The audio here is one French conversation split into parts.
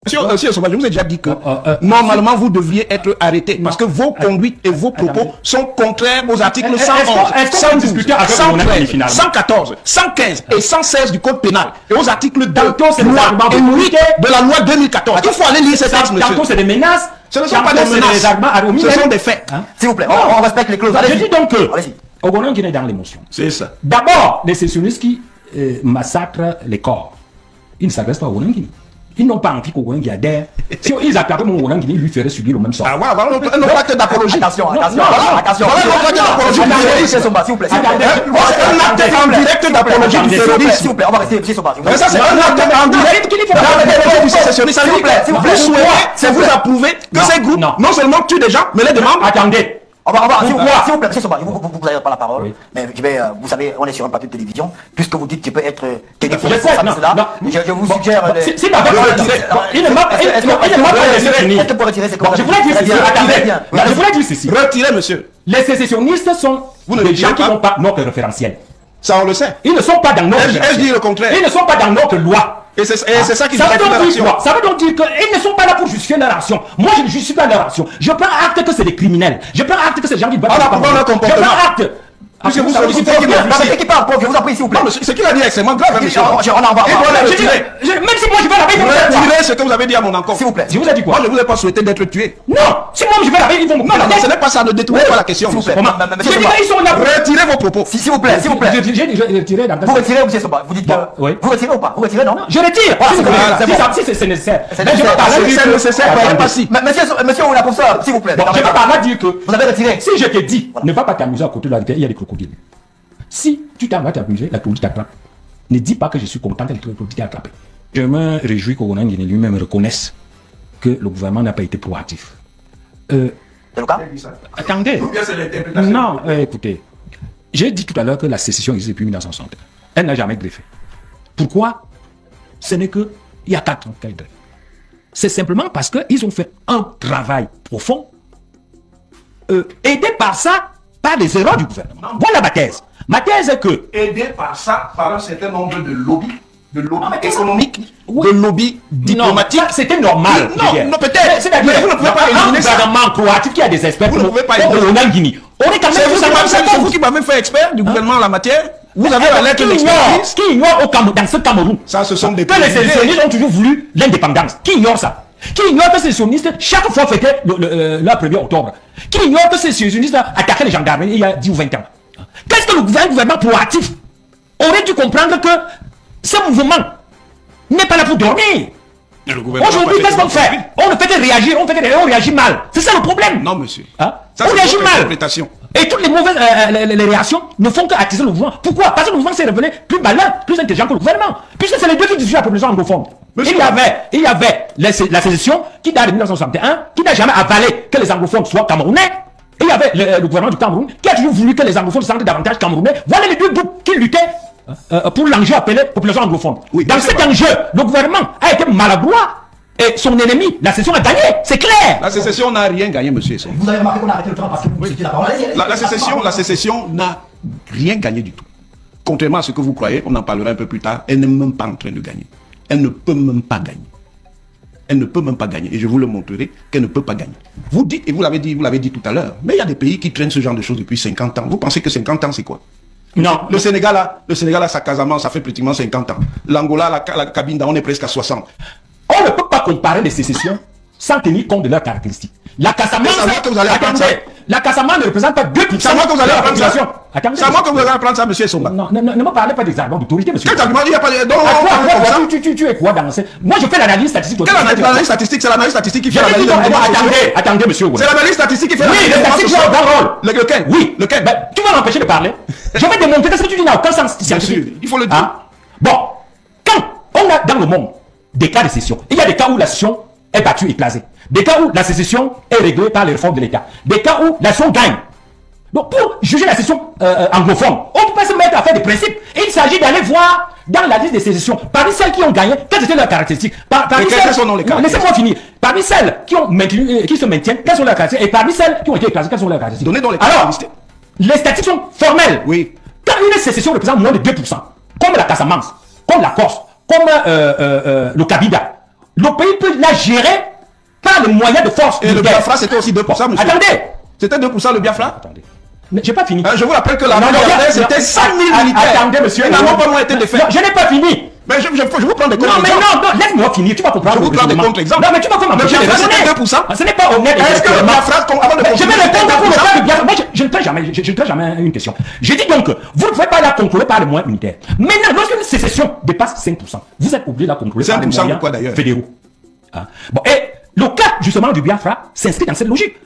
Monsieur Somba, je vous ai déjà dit que normalement vous devriez être arrêté parce que vos conduites et vos propos sont contraires aux articles 111, 112, 113, 114, 115 et 116 du code pénal et aux articles 2 et 8 de la loi 2014. Il faut aller lire ces textes, monsieur. Tantôt c'est des menaces. Ce ne sont pas des menaces, ce sont des faits. S'il vous plaît, on respecte les clauses. Je dis donc que Ogonan qui est dans l'émotion. C'est ça. D'abord, les sécessionnistes qui massacrent les corps, ils ne s'adressent pas à Ogonan Guinée. Ils n'ont pas envie qu'Ogonan Guinée adhère. Si ils attaquaient mon Ogonan Guinée, ils lui feraient subir le même sort. Ah ouais, voilà un acte d'apologie. Attention. Voilà un acte d'apologie du terrorisme. S'il vous plaît. Un acte en direct d'apologie du terrorisme. S'il vous plaît, on va rester, monsieur Somba. Mais ça, c'est un acte en direct d'apologie du sécessionnisme. S'il vous plaît, vous souhaitez, c'est vous approuver que ces groupes non seulement tuent des gens, mais les demandent. Attendez. S'il vous plaît, monsieur Somba, vous n'avez pas la parole, oui. Mais je vais, vous savez, on est sur un plateau de télévision, puisque vous dites qu'il peut être qualifié de cela, je vous suggère... Si d'abord, il ne m'a pas laissé finir. Est-ce que pour retirer, c'est quoi? Je voulais dire ceci, attendez, je voulais dire ceci. Retirez, monsieur. Les sécessionnistes sont des gens qui n'ont pas notre référentiel. Ça, on le sait. Ils ne sont pas dans notre référentiel. Je dis le contraire. Ils ne sont pas dans notre loi. Et c'est ça qui fait leur action. Ça veut donc dire qu'ils ne sont pas là pour justifier leur action. Moi, je ne justifie pas leur action. Je prends acte que c'est des criminels. Je prends acte que c'est des gens qui veulent. Je prends acte. Puisque vous sollicitez qui parle, je vous en prie, s'il vous plaît. Non, ce qu'il a dit est extrêmement grave, monsieur. On en va. Même si moi je vais la veille, retirez ce que vous avez dit à mon encontre. S'il vous plaît. Je vous ai dit quoi? Moi, je ne vous ai pas souhaité d'être tué. Non, si moi je vais la veille, ils vont me. Non, ce n'est pas ça, ne détournez pas la question. S'il vous plaît. Ils sont là. Retirez vos propos. S'il vous plaît. J'ai retiré dans. Vous retirez, monsieur Somba. Vous dites vous retirez ou pas? Vous retirez, non? Je retire. Si c'est nécessaire. C'est nécessaire. Monsieur, on a pour ça, s'il vous plaît. Je vais par là dire que vous avez retiré. Si je te dis, ne va pas t'amuser à côté de la rivière, il y a des crocodiles. Si tu t'en vas t'amuser, la crocodile t'attrape. Ne dis pas que je suis content que le crocodile t'ait attrapé. Je me réjouis qu'Ogonan Guinée lui-même reconnaisse que le gouvernement n'a pas été proactif. C'est le cas? Attendez. Non, écoutez. J'ai dit tout à l'heure que la sécession existe depuis 1960. Elle n'a jamais greffé. Pourquoi? Ce n'est que il y a 4 ans qu'elle greffe. C'est simplement parce qu'ils ont fait un travail profond, aidé par ça, par les erreurs du gouvernement. Voilà ma thèse. Ma thèse est que... Aidé par ça, par un certain nombre de lobbies économiques, de lobbies diplomatiques. C'était normal. Non, peut-être. C'est-à-dire, vous ne pouvez pas éliminer ça. Un gouvernement croatique qui a des experts. Vous ne pouvez pas éliminer. C'est vous qui m'avez fait expert du gouvernement en la matière. Vous avez la lettre d'expertise. Qui ignore dans ce Cameroun ça, ce sont des que les sécessionnistes ont toujours voulu l'indépendance. Qui ignore ça? Qui ignore que ces sécessionnistes, chaque fois fêtaient le 1er octobre. Qui ignore que ces sécessionnistes attaquaient les gendarmes il y a 10 ou 20 ans. Qu'est-ce que le gouvernement proactif aurait dû comprendre que ce mouvement n'est pas là pour dormir? Aujourd'hui, qu'est-ce qu'on fait? On ne fait que réagir, on réagit mal. C'est ça le problème. Non, monsieur. On réagit mal. Et toutes les mauvaises les réactions ne font qu'attiser le mouvement. Pourquoi? Parce que le mouvement s'est révélé plus malin, plus intelligent que le gouvernement. Puisque c'est les deux qui dirigent la population anglophone. Il y avait la sécession qui date de 1961, qui n'a jamais avalé que les anglophones soient camerounais. Et il y avait le gouvernement du Cameroun qui a toujours voulu que les anglophones se sentent davantage camerounais. Voilà les deux groupes qui luttaient pour l'enjeu appelé population anglophone. Oui, dans cet enjeu, le gouvernement a été maladroit et son ennemi, la sécession, a gagné. C'est clair. La sécession n'a rien gagné, monsieur. Vous avez remarqué qu'on a arrêté le temps parce que vous étiez la parole. La sécession n'a rien gagné du tout. Contrairement à ce que vous croyez, on en parlera un peu plus tard, elle n'est même pas en train de gagner. Elle ne peut même pas gagner. Elle ne peut même pas gagner. Et je vous le montrerai qu'elle ne peut pas gagner. Vous dites, et vous l'avez dit tout à l'heure, mais il y a des pays qui traînent ce genre de choses depuis 50 ans. Vous pensez que 50 ans, c'est quoi? Non. Le Sénégal a sa Casamance, ça fait pratiquement 50 ans. L'Angola, la Cabinda, on est presque à 60. On ne peut pas comparer les sécessions sans tenir compte de leurs caractéristiques. La Casamance, la Casamance ne représente pas 2%. C'est à moi que vous allez apprendre ça. C'est à moi que vous allez apprendre ça, monsieur Somba. Non, ne me parlez pas des arguments d'autorité, monsieur. Quel argument? Il n'y a pas de... Tu es quoi dans ce... Moi, je fais l'analyse statistique. Quelle analyse statistique? C'est l'analyse statistique qui fait l'analyse. Attendez, monsieur. C'est l'analyse statistique qui fait l'analyse. Oui, les statistiques jouent un grand rôle. Lequel? Oui, lequel? Tu vas m'empêcher de parler. Je vais démontrer que ce que tu dis n'a aucun sens scientifique. Il faut le dire. Bon, quand on a dans le monde des cas de sécession, il y a des cas où la sécession est battue et placée. Des cas où la sécession est réglée par les réformes de l'État. Des cas où la sécession gagne. Donc pour juger la sécession anglophone, on ne peut pas se mettre à faire des principes. Il s'agit d'aller voir dans la liste des sécessions, parmi celles qui ont gagné, quelles étaient leurs caractéristiques. Laissez-moi finir. Parmi celles qui ont maintenu, qui se maintiennent, quelles sont leurs caractéristiques. Et parmi celles qui ont été écrasées, quelles sont leurs caractéristiques. Donnez donc les caractéristiques. Alors, les statistiques sont formelles. Oui. Quand une sécession représente moins de 2%, comme la Casamance, comme la Corse, comme le Kabila, le pays peut la gérer par les moyens de force. Et le Biafra, c'était aussi 2%, monsieur. Attendez. C'était 2% le Biafra. Attendez. Mais j'ai pas fini. Je vous rappelle que la c'était 100 000 militaires. Attendez, monsieur. Ils n'ont pas moins été défaits. Je n'ai pas fini. Mais je vous prends des comptes. Non, mais non, laisse-moi finir. Tu vas comprendre. Je vous prends des comptes exemples. Non, mais tu vas pas m'empêcher de raisonner. 2%. Ce n'est pas honnête. Est-ce que le Biafra, avant de je vais répondre pour le cas de Biafra. Moi, je ne traite jamais une question. Je dis donc, vous ne pouvez pas la contrôler par les moyens militaires. Maintenant, lorsqu'une sécession dépasse 5%, vous êtes obligé de la contrôler par les moyens fédéraux. Bon, et le cas, justement, du Biafra s'inscrit dans cette logique.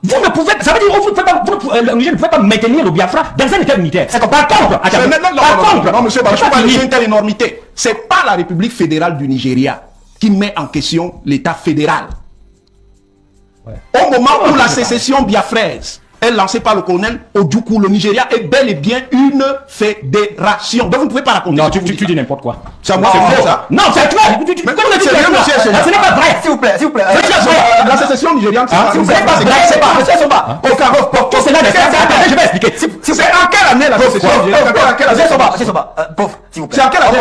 Vous ne pouvez, ça veut dire que le Niger ne pouvez pas maintenir le Biafra dans un état unitaire. Par contre, non, monsieur, je ne peux pas dire une telle énormité. C'est pas la République fédérale du Nigeria qui met en question l'état fédéral. Au moment où la sécession biafraise est lancée par le colonel Ojukwu, le Nigeria est bel et bien une fédération. Donc vous ne pouvez pas raconter. Non, tu dis n'importe quoi. C'est vrai ça? Non, c'est toi. Mais comment c'est sérieux, monsieur? Ce n'est pas vrai. S'il vous plaît, s'il vous plaît. La sécession nigériane, c'est pas vrai. C'est pas, monsieur Somba. C'est là, je vais expliquer. C'est en quelle année la sécession nigériane? Monsieur Somba, pauvre, s'il vous plaît. C'est en quelle année?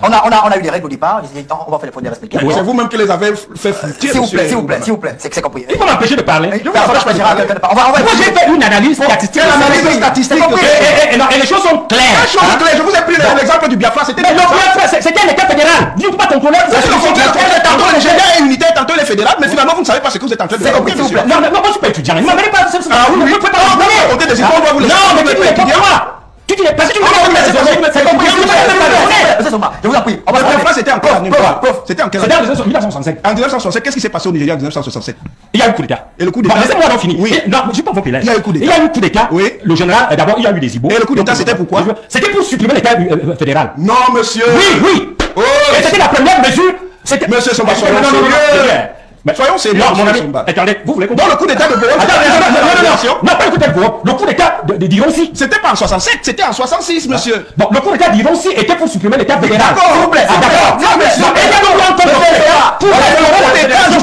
On a eu des règles au départ. On va faire les fonds de respecter. C'est vous-même qui les avez fait fructifier. S'il vous plaît. C'est compris. Il faut m'empêcher de parler. Moi, j'ai fait une analyse statistique. Et les choses sont claires. Je vous ai pris l'exemple du Biafra. C'était le Biafra, c'était un état fédéral. Vous ne pouvez pas contrôler. Tantôt les Nigériens est unitaire, tantôt les fédérales, mais finalement vous ne savez pas ce que vous êtes en train de faire. Non, moi je suis pas étudiant. Ne m'amenez pas. Vous ne pouvez pas raconter des histoires. Non, mais tu dis n'importe quoi. Tu dis parce que tu c'est compris. Je vous en prie. Le Biafra c'était encore en C'était en quelle année? C'était en 1965. En 1965, qu'est-ce qui s'est passé au Nigeria en 1967? Il y a eu un coup d'État. Et le coup d'État. Laissez-moi donc finir. Oui. Non, je ne suis pas populaire. Il y a eu un coup d'État. Il y a eu un coup d'État. Oui. Le général, d'abord, il y a eu des Ibo. Et le coup d'État, c'était pourquoi? C'était pour supprimer l'État fédéral. Non, monsieur. Oui. Et c'était la première mesure. Monsieur Somba, soyons sérieux. Mais soyons sérieux, mon ami. Attendez, vous voulez comprendre? Dans le coup d'État de Boron. Non, pas le coup d'État de Boron. Le coup d'État d'Ironsi. C'était pas en 67, c'était en 66, monsieur. Bon, le coup d'État d'Ironsi était pour supprimer l'État fédéral. D'accord, s'il vous plaît. D'accord. Non, monsieur.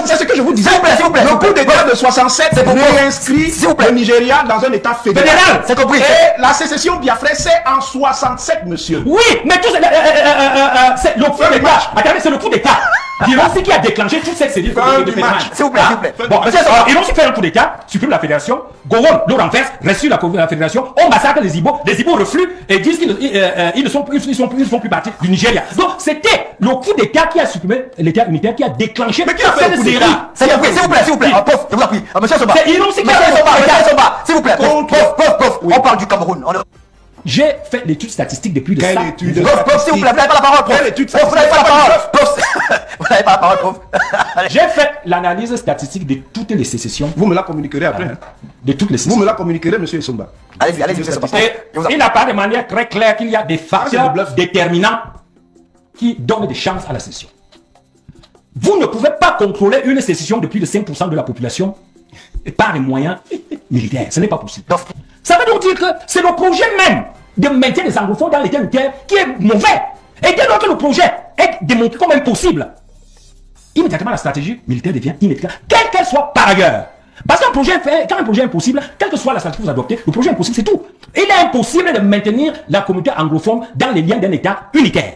C'est ce que je vous disais. S'il vous plaît. Le coup d'État de 67 réinscrit le Nigeria dans un État fédéral. C'est compris. Et la sécession biafraise, c'est en 67, monsieur. Oui, mais tout c'est le coup d'État. Attendez, c'est le coup d'État. Ironsi qui a déclenché toute cette série de phénomènes. S'il vous plaît, s'il vous plaît. Bon, Ironsi fait un coup d'État, supprime la fédération, Gowon le renverse, reçut la fédération, on massacre les Ibo refluent et disent qu'ils ne font plus partie du Nigeria. Donc c'était le coup d'État qui a supprimé l'État unitaire, qui a déclenché cette série. S'il vous plaît. Je vous en prie. Monsieur Somba. C'est Ironsi qui a Monsieur Somba, s'il vous plaît. On parle du Cameroun. J'ai fait l'étude statistique depuis de ça. Quelle étude? Prof, s'il vous plaît, vous n'avez pas la parole, prof. Quelle étude? Vous n'avez pas la parole. Vous n'avez pas la parole, prof. J'ai fait l'analyse statistique de toutes les sécessions. Vous me la communiquerez après. De toutes les sécessions. Vous me la communiquerez, monsieur Somba. Allez-y, monsieur Somba. Il apparaît de manière très claire qu'il y a des facteurs déterminants qui donnent des chances à la sécession. Vous ne pouvez pas contrôler une sécession de plus de 5% de la population par les moyens militaires. Ce n'est pas possible. Ça veut donc dire que c'est le projet même de maintien des anglophones dans l'État unitaire qui est mauvais. Et dès lors que le projet est démontré comme impossible, immédiatement la stratégie militaire devient inefficace, quelle qu'elle soit par ailleurs. Parce qu'un projet, quand un projet est impossible, quelle que soit la stratégie que vous adoptez, le projet est impossible, c'est tout. Il est impossible de maintenir la communauté anglophone dans les liens d'un État unitaire.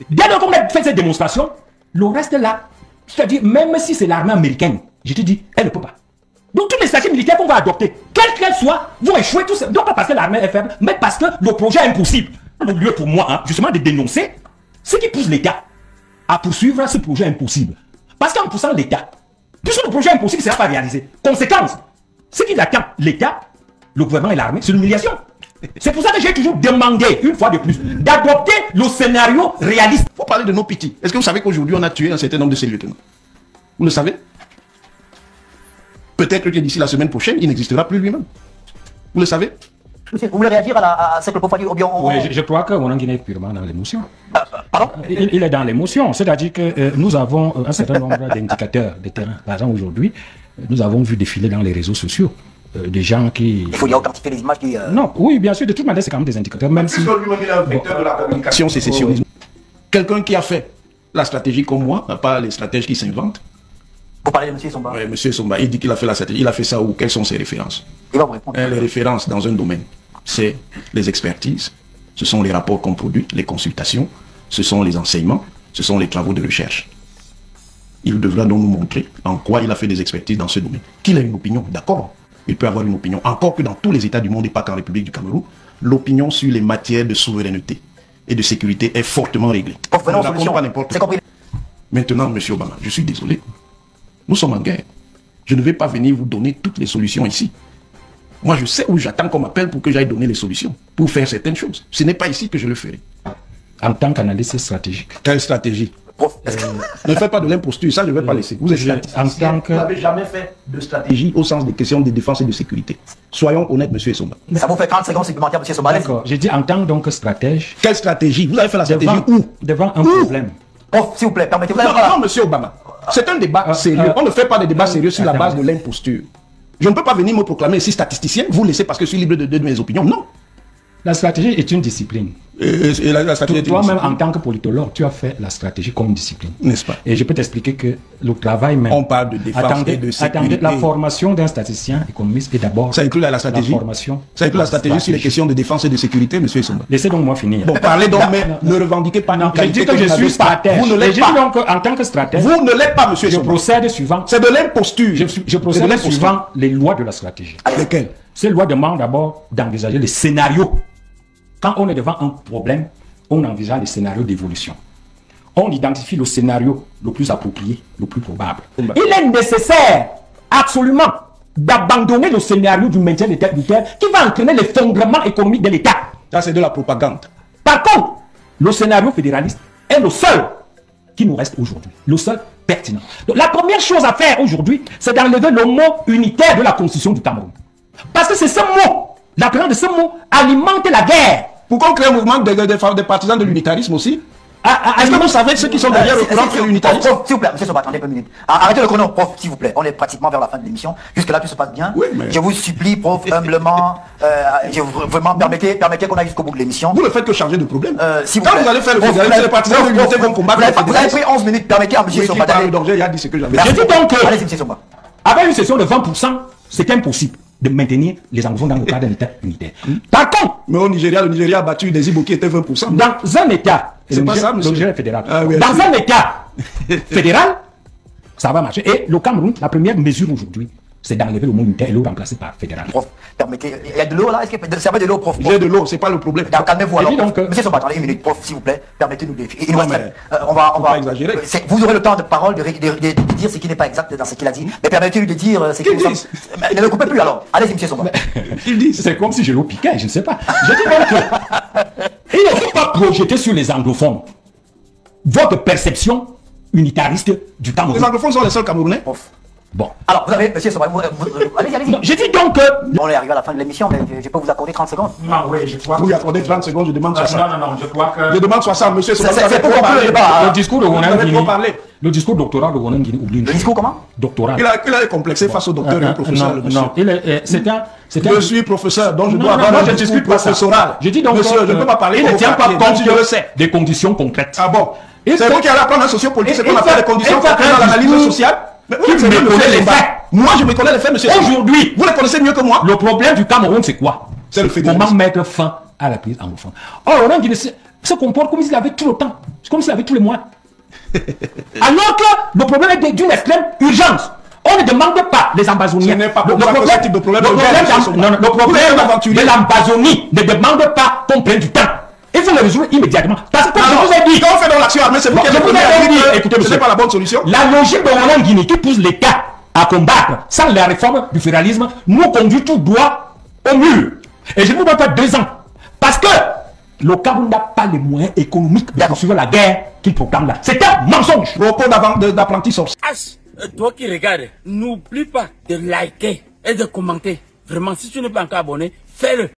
Dès lors qu'on a fait cette démonstration, le reste est là. C'est-à-dire, même si c'est l'armée américaine, je te dis, elle ne peut pas. Donc toutes les stratégies militaires qu'on va adopter, quelles qu'elles soient, vont échouer tout ça. Non pas parce que l'armée est faible, mais parce que le projet est impossible. Le lieu pour moi, justement, de dénoncer ce qui pousse l'État à poursuivre ce projet impossible. Parce qu'en poussant l'État, puisque le projet impossible ne sera pas réalisé, conséquence, ce qui attend l'État, le gouvernement et l'armée, c'est l'humiliation. C'est pour ça que j'ai toujours demandé, une fois de plus, d'adopter le scénario réaliste. Il faut parler de nos petits. Est-ce que vous savez qu'aujourd'hui, on a tué un certain nombre de ces lieutenants? Vous le savez? Peut-être que d'ici la semaine prochaine, il n'existera plus lui-même. Vous le savez? Vous voulez réagir à ce que le prof a dit ou bien Oui, je crois que mon est purement dans l'émotion. Pardon? Il est dans l'émotion. C'est-à-dire que nous avons un certain nombre d'indicateurs de terrain. Par exemple, aujourd'hui, nous avons vu défiler dans les réseaux sociaux des gens qui... Il faut y authentifier les images qui... Non, oui, bien sûr, de toute manière, c'est quand même des indicateurs. Même si... lui-même, il est un vecteur de la communication sécessionniste. Quelqu'un qui a fait la stratégie comme moi, pas les stratèges qui s'inventent. Vous parlez de M. Somba? Oui, M. Somba, il dit qu'il a fait la stratégie. Il a fait ça où? Quelles sont ses références? Il va vous répondre. Les références dans un domaine, c'est les expertises, ce sont les rapports qu'on produit, les consultations, ce sont les enseignements, ce sont les travaux de recherche. Il devra donc nous montrer en quoi il a fait des expertises dans ce domaine. Qu'il a une opinion, d'accord. Il peut avoir une opinion. Encore que dans tous les États du monde et pas qu'en République du Cameroun, l'opinion sur les matières de souveraineté et de sécurité est fortement réglée. On ne raconte pas n'importe quoi. Maintenant, M. Obama, je suis désolé. Nous sommes en guerre. Je ne vais pas venir vous donner toutes les solutions ici. Moi, je sais où j'attends qu'on m'appelle pour que j'aille donner les solutions, pour faire certaines choses. Ce n'est pas ici que je le ferai. En tant qu'analyste stratégique. Quelle stratégie? Ne faites pas de l'imposture, ça je ne vais pas laisser. Vous êtes statisticien, vous n'avez jamais fait de stratégie au sens des questions de défense et de sécurité. Soyons honnêtes, M. Essomba. Ça vous fait 30 secondes supplémentaires, M. Essomba. D'accord, j'ai dit en tant donc stratège. Quelle stratégie? Vous avez fait la stratégie où? Devant un problème. Prof, s'il vous plaît, permettez-moi. Non, M. Obama. C'est un débat sérieux. On ne fait pas de débat sérieux sur la base de l'imposture. Je ne peux pas venir me proclamer ici statisticien, vous laissez parce que je suis libre de donner mes opinions. Non. La stratégie est une discipline. Et la stratégie toi-même, en tant que politologue, tu as fait la stratégie comme discipline. N'est-ce pas? Et je peux t'expliquer que le travail même... On parle de défense et de sécurité. La formation d'un statisticien économiste est d'abord... Ça inclut la stratégie. La formation. Ça inclut la stratégie sur les questions de défense et de sécurité, M. Essomba. Laissez donc moi finir. Bon, parlez donc, mais ne revendiquez pas une qualité que je suis stratège. Vous ne l'êtes pas. Donc, en tant que stratège... Vous ne l'êtes pas, M. Essomba. Je procède suivant... C'est de l'imposture. Je procède suivant les lois de la stratégie. Lesquelles? Ces lois demandent d'abord d'envisager les scénarios. Quand on est devant un problème, on envisage les scénarios d'évolution. On identifie le scénario le plus approprié, le plus probable. Il est nécessaire, absolument, d'abandonner le scénario du maintien des terres qui va entraîner l'effondrement économique de l'État. Ça, c'est de la propagande. Par contre, le scénario fédéraliste est le seul qui nous reste aujourd'hui, le seul pertinent. Donc, la première chose à faire aujourd'hui, c'est d'enlever le mot unitaire de la Constitution du Cameroun. Parce que c'est ce mot, la présence de ce mot alimente la guerre. Pourquoi on crée un mouvement des partisans de l'unitarisme aussi? Est-ce que vous savez ceux qui sont derrière le courant de l'unitarisme? S'il vous plaît, M. Somba, attendez une minute. Arrêtez le chrono, prof, s'il vous plaît. On est pratiquement vers la fin de l'émission. Jusque-là, tout se passe bien. Oui, mais... Je vous supplie, prof, humblement, vraiment, permettez qu'on aille jusqu'au bout de l'émission. Vous ne faites que changer de problème. Si Quand vous allez faire le fédéralisme, les partisans de l'unité vont combattre. Vous avez pris 11 minutes, permettez à M. Somba d'aller. Il a dit ce que j'avais dit. Je dis donc que, allez-y, M. Somba. Avec une session de 20%, c'est impossible de maintenir les anglophones dans le cadre d'un État unitaire. Par contre, mais au Nigeria, le Nigeria a battu des Ibo qui étaient 20%. Dans un État, c'est pas ça, monsieur. Le Nigeria fédéral. Ah, oui, dans un État fédéral, ça va marcher. Et le Cameroun, la première mesure aujourd'hui, c'est d'enlever le mot unitaire et le remplacer par fédéral. Prof, permettez, il y a de l'eau là, est-ce que vous servez de l'eau, prof? J'ai de l'eau, c'est pas le problème. Calmez-vous alors. Donc, Monsieur Somba, attendez une minute, prof, s'il vous plaît, permettez-nous de... on va exagérer. Vous aurez le temps de parole de dire ce qui n'est pas exact dans ce qu'il a dit, mais permettez-lui de dire ce qu'il dit. Ne le coupez plus alors. Allez-y, monsieur Somba. Il dit, c'est comme si je le piquais, je ne sais pas. Je dis donc que il ne faut pas projeter sur les anglophones votre perception unitariste du Cameroun. Les anglophones sont les seuls Camerounais. Bon. Alors, vous avez, monsieur Somba, allez-y. Je dis donc que... On est arrivé à la fin de l'émission, mais je peux vous accorder 30 secondes. Non, oui, je crois. Vous lui accordez 30 secondes, je demande 60. Non, je crois que... Je demande 60, monsieur Somba. C'est pour conclure le débat. Le discours de Ronan Guini. Le discours doctoral de Ronan Guini oublie. Le discours comment? Doctoral. Il a complexé face au docteur et au professeur. Non, je suis professeur, donc je dois avoir un discours professoral. Je dis donc, monsieur, je ne peux pas parler. Il ne tient pas compte je le sais. Des conditions concrètes. Ah bon? C'est vous qui allez apprendre un sociopolitique, c'est qu'on appelle les conditions concrètes dans l'analyse sociale. Mais qui me connaît les faits? Moi, je me connais les faits, monsieur. Aujourd'hui, vous les connaissez mieux que moi. Le problème du Cameroun, c'est quoi? C'est le fédéralisme. Comment mettre fin à la crise anglophone? Or, Ronan Guini se comporte comme s'il avait tout le temps, comme s'il avait tous les moyens. Alors que le problème est d'une extrême urgence. On ne demande pas les Ambazoniens. Ce n'est pas le problème de l'Ambazonie ne demande pas qu'on prenne du temps. Il faut le résoudre immédiatement. Parce que je vous ai dit, quand on fait dans l'action armée, c'est vous qui avez dit, écoutez, ce n'est pas la bonne solution. La logique de Ronan Guini qui pousse l'État à combattre sans la réforme du fédéralisme nous conduit tout droit au mur. Et je ne vous donne pas 2 ans. Parce que le Cameroun n'a pas les moyens économiques de poursuivre la guerre qu'il proclame là. C'est un mensonge. Propos d'apprenti sorcier. Toi qui regardes, n'oublie pas de liker et de commenter. Vraiment, si tu n'es pas encore abonné, fais-le.